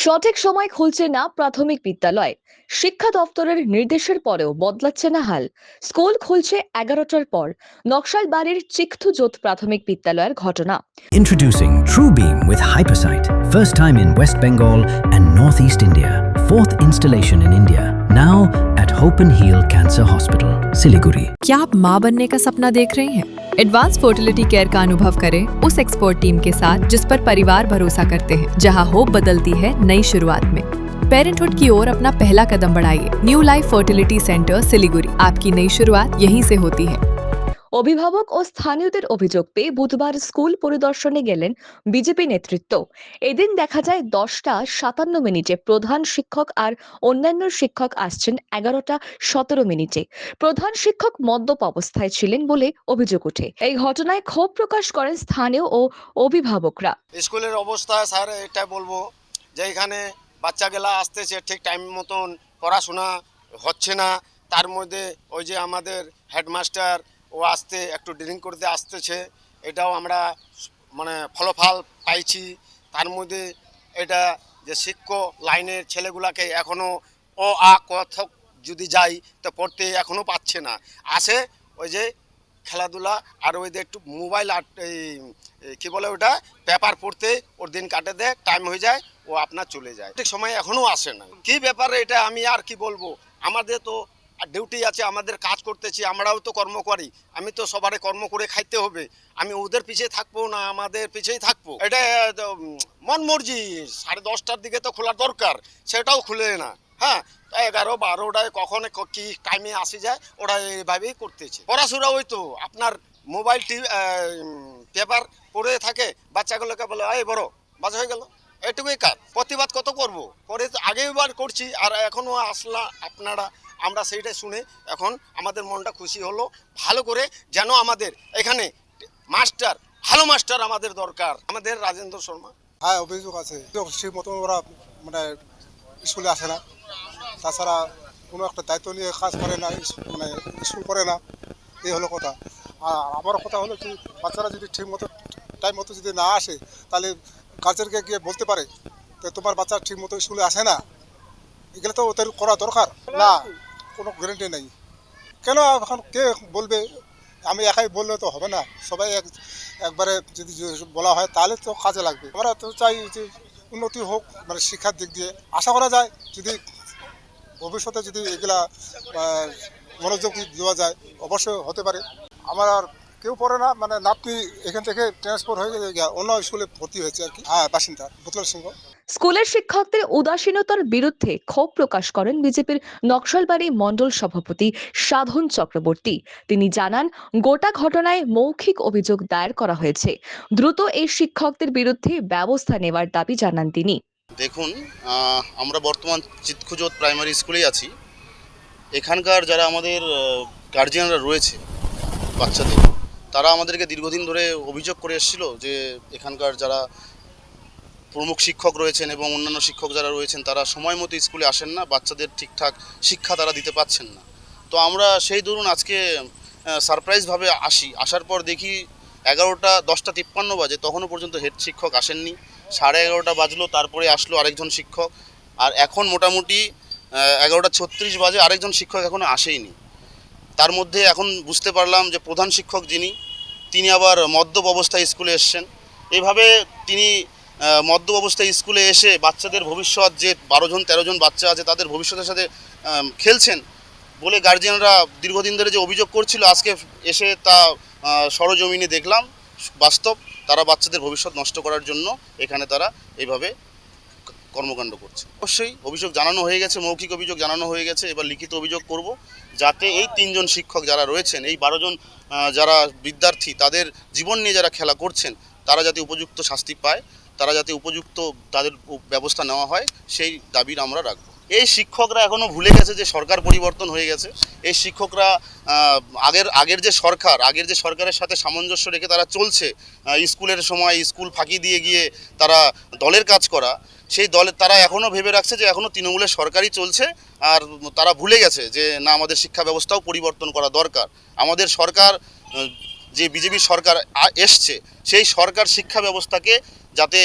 সঠিক সময় খুলছে না প্রাথমিক বিদ্যালয়। শিক্ষা দপ্তরের নির্দেশের পরেও বদলাচ্ছে না হাল। স্কুল খুলছে 11টার পর। নকশালবাড়ির চিখ্তুজোত প্রাথমিক বিদ্যালয়ের ঘটনা। Introducing TrueBeam with Hypersight, first time in West Bengal and Northeast India. Fourth installation in India, now at Hope and Heal Cancer Hospital, Siliguri. क्या आप माँ बनने का सपना देख रही हैं? एडवांस फर्टिलिटी केयर का अनुभव करें उस एक्सपर्ट टीम के साथ जिस पर परिवार भरोसा करते हैं, जहां होप बदलती है नई शुरुआत में। पेरेंटहुड की ओर अपना पहला कदम बढ़ाइए। New life fertility centre Siliguri, आपकी नई शुरुआत यहीं से होती है। অভিভাবক ও স্থানীয়দের অভিযোগ পেয়ে বুধবার স্কুল পরিদর্শনে গেলেন বিজেপি নেতৃত্ব। এদিন দেখা যায় 10টা 57 মিনিটে প্রধান শিক্ষক আর অন্যান্য শিক্ষক আসছেন 11টা 17 মিনিটে। প্রধান শিক্ষক মদ্যপ অবস্থায় ছিলেন বলে অভিযোগ ওঠে। এই ঘটনায় ক্ষোভ প্রকাশ করেন স্থানীয় ও অভিভাবকরা। স্কুলের অবস্থা স্যার এটা বলবো যে এখানে বাচ্চাগুলা আসতেছে ঠিক টাইম মতন, পড়াশোনা হচ্ছে না। তার মধ্যে ওই যে আমাদের হেডমাস্টার ও আসতে একটু ড্রিঙ্ক করতে আসতেছে, এটাও আমরা মানে ফলাফল পাইছি। তার মধ্যে এটা যে শিক্ষক লাইনের ছেলেগুলাকে এখনও অ আ কথক যদি যাই তো পড়তে এখনও পাচ্ছে না। আসে ওই যে খেলাধুলা আর ওই যে একটু মোবাইল আর এই কী বলে ওটা পেপার পড়তে ওর দিন কাটে দেয়, টাইম হয়ে যায়, ও আপনার চলে যায়। ঠিক সময় এখনও আসে না। কী ব্যাপারে এটা আমি আর কি বলবো, আমাদের তো ডিউটি আছে, আমাদের কাজ করতেছি, আমরাও তো কর্ম করি। আমি তো সবারে কর্ম করে খাইতে হবে। আমি ওদের পিছিয়ে থাকবো না আমাদের পিছিয়েই থাকবো? এটা মন মর্জি। 10:30টার দিকে তো খোলার দরকার, সেটাও খুলে না। হ্যাঁ, 11-12টায় কখন কি টাইমে আসে যায় ওরা এইভাবেই করতেছে। পড়াশোনা ওই তো আপনার মোবাইল পেপার পড়ে থাকে, বাচ্চাগুলোকে বলে এই বড় বাজ হয়ে গেল, এটুকুই কাজ। প্রতিবাদ কত করব, করে তো আগেবার করছি আর এখনও আসলা আপনারা। আমরা সেইটাই শুনে এখন আমাদের মনটা খুশি হলো। ভালো করে যেন আমাদের এখানে মাস্টার, ভালো মাস্টার আমাদের দরকার। আমাদের রাজেন্দ্র শর্মা। হ্যাঁ, অভিযোগ আছে, ঠিক মতন ওরা মানে স্কুলে আসে না। তাছাড়া কোনো একটা দায়িত্ব নিয়ে কাজ করে না, মানে স্কুল করে না, এই হলো কথা। আর আমার কথা হলো কি, বাচ্চারা যদি ঠিক মতো টাইম মতো যদি না আসে তাহলে গার্জেনকে গিয়ে বলতে পারে তো তোমার বাচ্চা ঠিক মতো স্কুলে আসে না, এগুলো তো ওদের করা দরকার না। কোনো গ্যারেন্টি নেই। কেন এখন কে বলবে? আমি একাই বললে তো হবে না, সবাই একবারে যদি বলা হয় তাহলে তো কাজে লাগবে। আমরা তো চাই যে উন্নতি হোক, মানে শিক্ষার দিক দিয়ে আশা করা যায় যদি ভবিষ্যতে যদি এগুলা মনোযোগ দেওয়া যায় অবশ্যই হতে পারে। আমার আর কেউ পড়ে না, মানে নাতনি এখান থেকে ট্রান্সফার হয়ে গিয়ে অন্য স্কুলে ভর্তি হয়েছে আর কি। হ্যাঁ, বাসিন্দা বুতলাল সিংহ। স্কুলের শিক্ষকদের উদাসীনতার বিরুদ্ধে ক্ষোভ প্রকাশ করেন বিজেপির নকশালবাড়ি মণ্ডল সভাপতি সাধন চক্রবর্তী। তিনি জানান, গোটা ঘটনায় মৌখিক অভিযোগ দায়ের করা হয়েছে। দ্রুত এই শিক্ষকদের বিরুদ্ধে ব্যবস্থা নেওয়ার দাবি জানান তিনি। দেখুন, আমরা বর্তমান চিৎখুজোত প্রাইমারি স্কুলেই আছি। এখানকার যারা আমাদের গার্জিয়ানরা রয়েছে বাচ্চাদের, তারা আমাদেরকে দীর্ঘদিন ধরে অভিযোগ করে এসেছিল যে এখানকার যারা প্রমুখ শিক্ষক রয়েছেন এবং অন্যান্য শিক্ষক যারা রয়েছেন তারা সময় মতো স্কুলে আসেন না, বাচ্চাদের ঠিকঠাক শিক্ষা তারা দিতে পারছেন না। তো আমরা সেই ধরুন আজকে সারপ্রাইজভাবে আসার পর দেখি 10:53 বাজে, তখনও পর্যন্ত হেড শিক্ষক আসেননি। 11:30 বাজলো, তারপরে আসলো আরেকজন শিক্ষক। আর এখন মোটামুটি 11:36 বাজে, আরেকজন শিক্ষক এখনও আসেইনি। তার মধ্যে এখন বুঝতে পারলাম যে প্রধান শিক্ষক তিনি আবার মদ্যপ অবস্থায় স্কুলে এসছেন। এইভাবে তিনি মদ্যপ অবস্থায় স্কুলে এসে বাচ্চাদের ভবিষ্যৎ, যে 12-13 জন বাচ্চা আছে তাদের ভবিষ্যতের সাথে খেলছেন বলে গার্জিয়ানরা দীর্ঘদিন ধরে যে অভিযোগ করছিল, আজকে এসে তা সরজমিনে দেখলাম বাস্তব। তারা বাচ্চাদের ভবিষ্যৎ নষ্ট করার জন্য এখানে তারা এইভাবে কর্মকাণ্ড করছে। অবশ্যই অভিযোগ জানানো হয়ে গেছে, মৌখিক অভিযোগ জানানো হয়ে গেছে। এবার লিখিত অভিযোগ করব, যাতে এই 3 জন শিক্ষক যারা রয়েছেন, এই 12 জন যারা বিদ্যার্থী, তাদের জীবন নিয়ে যারা খেলা করছেন, তারা যাতে উপযুক্ত শাস্তি পায়, তারা যাতে উপযুক্ত তাদের ব্যবস্থা নেওয়া হয়, সেই দাবির আমরা রাখব। এই শিক্ষকরা এখনও ভুলে গেছে যে সরকার পরিবর্তন হয়ে গেছে। এই শিক্ষকরা আগের যে সরকারের সাথে সামঞ্জস্য রেখে তারা চলছে। স্কুলের সময় স্কুল ফাঁকি দিয়ে গিয়ে তারা দলের কাজ করা, সেই দলে তারা এখনও ভেবে রাখছে যে এখনও তৃণমূলের সরকারই চলছে। আর তারা ভুলে গেছে যে না, আমাদের শিক্ষা ব্যবস্থাও পরিবর্তন করা দরকার। আমাদের সরকার, যে বিজেপি সরকার এসছে, সেই সরকার শিক্ষা ব্যবস্থাকে যাতে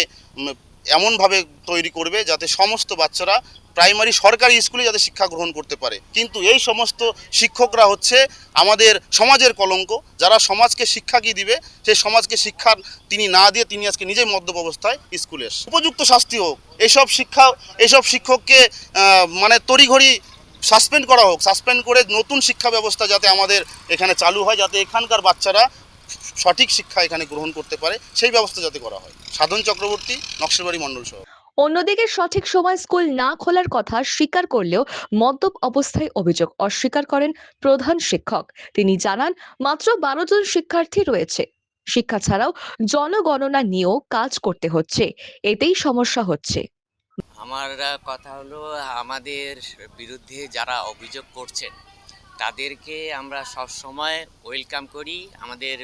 এমনভাবে তৈরি করবে যাতে সমস্ত বাচ্চারা প্রাইমারি সরকারি স্কুলে যাতে শিক্ষা গ্রহণ করতে পারে। কিন্তু এই সমস্ত শিক্ষকরা হচ্ছে আমাদের সমাজের কলঙ্ক, যারা সমাজকে শিক্ষা কি দিবে, সেই সমাজকে শিক্ষা তিনি না দিয়ে তিনি আজকে নিজেই মদ্যপ অবস্থায় স্কুলে এসে। উপযুক্ত শাস্তি হোক, এইসব শিক্ষককে মানে তড়িঘড়ি সাসপেন্ড করা হোক, সাসপেন্ড করে নতুন শিক্ষা ব্যবস্থা যাতে আমাদের এখানে চালু হয়, যাতে এখানকার বাচ্চারা সঠিক শিক্ষা এখানে গ্রহণ করতে পারে, সেই ব্যবস্থা যাতে করা হয়। সাধন চক্রবর্তী, নকশালবাড়ি মণ্ডল শহর। অন্যদিকে সঠিক সময় স্কুল না খোলার কথা স্বীকার করলেও মদ্যপ অবস্থায় অভিযোগ অস্বীকার করেন প্রধান শিক্ষক। তিনি জানান, মাত্র 12 জন শিক্ষার্থী রয়েছে। শিক্ষা ছাড়াও জনগণনা নিয়েও কাজ করতে হচ্ছে, এতেই সমস্যা হচ্ছে। আমার কথা হলো, আমাদের বিরুদ্ধে যারা অভিযোগ করছেন তাদেরকে আমরা সব সময় ওয়েলকাম করি। আমাদের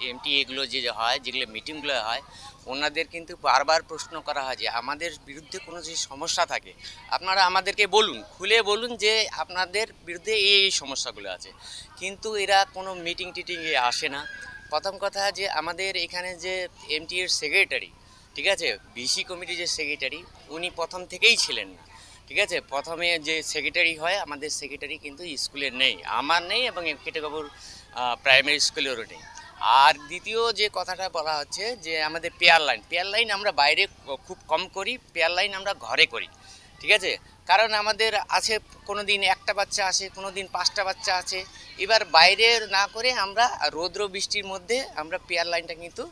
এমটি এগুলো যে হয়, যেগুলো মিটিংগুলো হয়, ওনাদের কিন্তু বারবার প্রশ্ন করা হয় যে আমাদের বিরুদ্ধে কোনো যে সমস্যা থাকে আপনারা আমাদেরকে বলুন, খুলে বলুন যে আপনাদের বিরুদ্ধে এই সমস্যাগুলো আছে। কিন্তু এরা কোনো মিটিং টিটিংয়ে আসে না। প্রথম কথা যে আমাদের এখানে যে এমটি এর সেক্রেটারি, ঠিক আছে, বিসি কমিটির যে সেক্রেটারি, উনি প্রথম থেকেই ছিলেন না। ঠিক আছে, প্রথমে যে সেক্রেটারি হয়, আমাদের সেক্রেটারি কিন্তু স্কুলে নেই, আমার নেই এবং কেটেগবর প্রাইমারি স্কুলেরও নেই। আর দ্বিতীয় যে কথাটা বলা হচ্ছে যে আমাদের পেয়ার লাইন আমরা বাইরে খুব কম করি, পেয়ার লাইন আমরা ঘরে করি। ঠিক আছে, কারণ আমাদের আছে কোনো দিন একটা বাচ্চা আসে, কোনো দিন 5টা বাচ্চা আছে। এবার বাইরে না করে আমরা রৌদ্র বৃষ্টির মধ্যে আমরা পেয়ার লাইনটা কিন্তু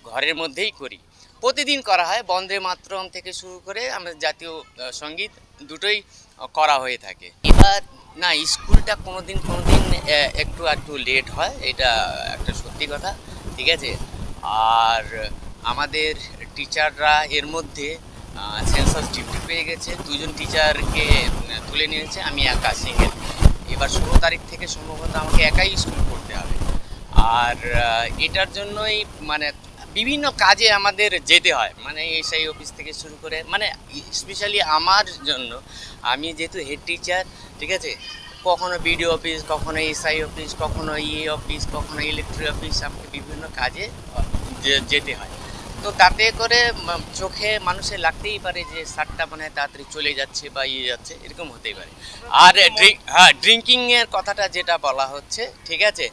ঘরের মধ্যেই করি। প্রতিদিন করা হয়, বন্দে মাতরম থেকে শুরু করে আমাদের জাতীয় সঙ্গীত দুটোই করা হয়ে থাকে। এবার না, স্কুলটা কোনো দিন একটু লেট হয়, এটা একটা সত্যি কথা। ঠিক আছে, আর আমাদের টিচাররা এর মধ্যে সেন্সাস ডিউটি পেয়ে গেছে, 2 জন টিচারকে তুলে নিয়েছে, আমি একা সিঙ্গেল। এবার 16 তারিখ থেকে সম্ভবত আমাকে একাই স্কুল করতে হবে। আর এটার জন্যই মানে বিভিন্ন কাজে আমাদের যেতে হয়, মানে এসআই অফিস থেকে শুরু করে, মানে স্পেশালি আমার জন্য, আমি যেহেতু হেড টিচার, ঠিক আছে, কখনো বিডিও অফিস, কখনো এসআই অফিস, কখনো অফিস, কখনো ইলেকট্রিক অফিস, আমাকে বিভিন্ন কাজে যেতে হয়। তো তাতে করে চোখে মানুষের লাগতেই পারে যে স্যারটা মনে হয় তাড়াতাড়ি চলে যাচ্ছে বা যাচ্ছে, এরকম হতেই পারে। আর ড্রিঙ্কিংয়ের কথাটা যেটা বলা হচ্ছে, ঠিক আছে,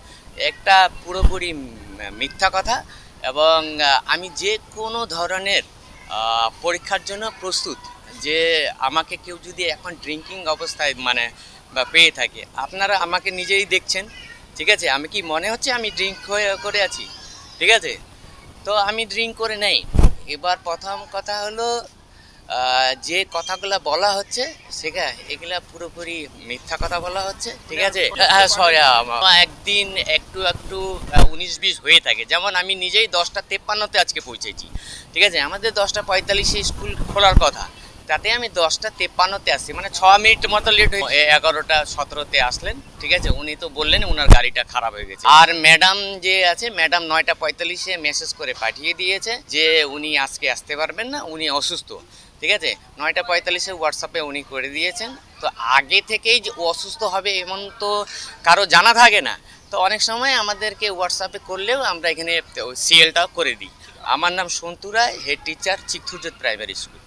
একটা পুরোপুরি মিথ্যা কথা। এবং আমি যে কোনো ধরনের পরীক্ষার জন্য প্রস্তুত। যে আমাকে কেউ যদি এখন ড্রিঙ্কিং অবস্থায় মানে বা পেয়ে থাকে, আপনারা আমাকে নিজেই দেখছেন, ঠিক আছে, আমি কি মনে হচ্ছে আমি ড্রিঙ্ক করে আছি? ঠিক আছে, তো আমি ড্রিঙ্ক করে নেই। এবার প্রথম কথা হলো, যে কথাগুলো বলা হচ্ছে এগুলা পুরোপুরি মিথ্যা কথা বলা হচ্ছে। ঠিক আছে, সরি, একদিন একটু 19-20 হয়ে থাকে। যেমন আমি নিজেই 10:53 আজকে পৌঁছেছি। ঠিক আছে, আমাদের 10:45 স্কুল খোলার কথা, তাতে আমি 10:53 আসছি, মানে 6 মিনিট মতো লেট হয়ে 11:17 আসলেন। ঠিক আছে, উনি তো বললেন ওনার গাড়িটা খারাপ হয়ে গেছে। আর ম্যাডাম যে আছে, ম্যাডাম 9:45 মেসেজ করে পাঠিয়ে দিয়েছে যে উনি আজকে আসতে পারবেন না, উনি অসুস্থ। ঠিক আছে, 9:45 হোয়াটসঅ্যাপে উনি করে দিয়েছেন। তো আগে থেকেই যে অসুস্থ হবে এমন তো কারো জানা থাকে না। তো অনেক সময় আমাদেরকে হোয়াটসঅ্যাপে করলেও আমরা এখানে সিএলটাও করে দিই। আমার নাম সন্তু রায়, হেড টিচার, চিত্তুরজোত প্রাইমারি স্কুল।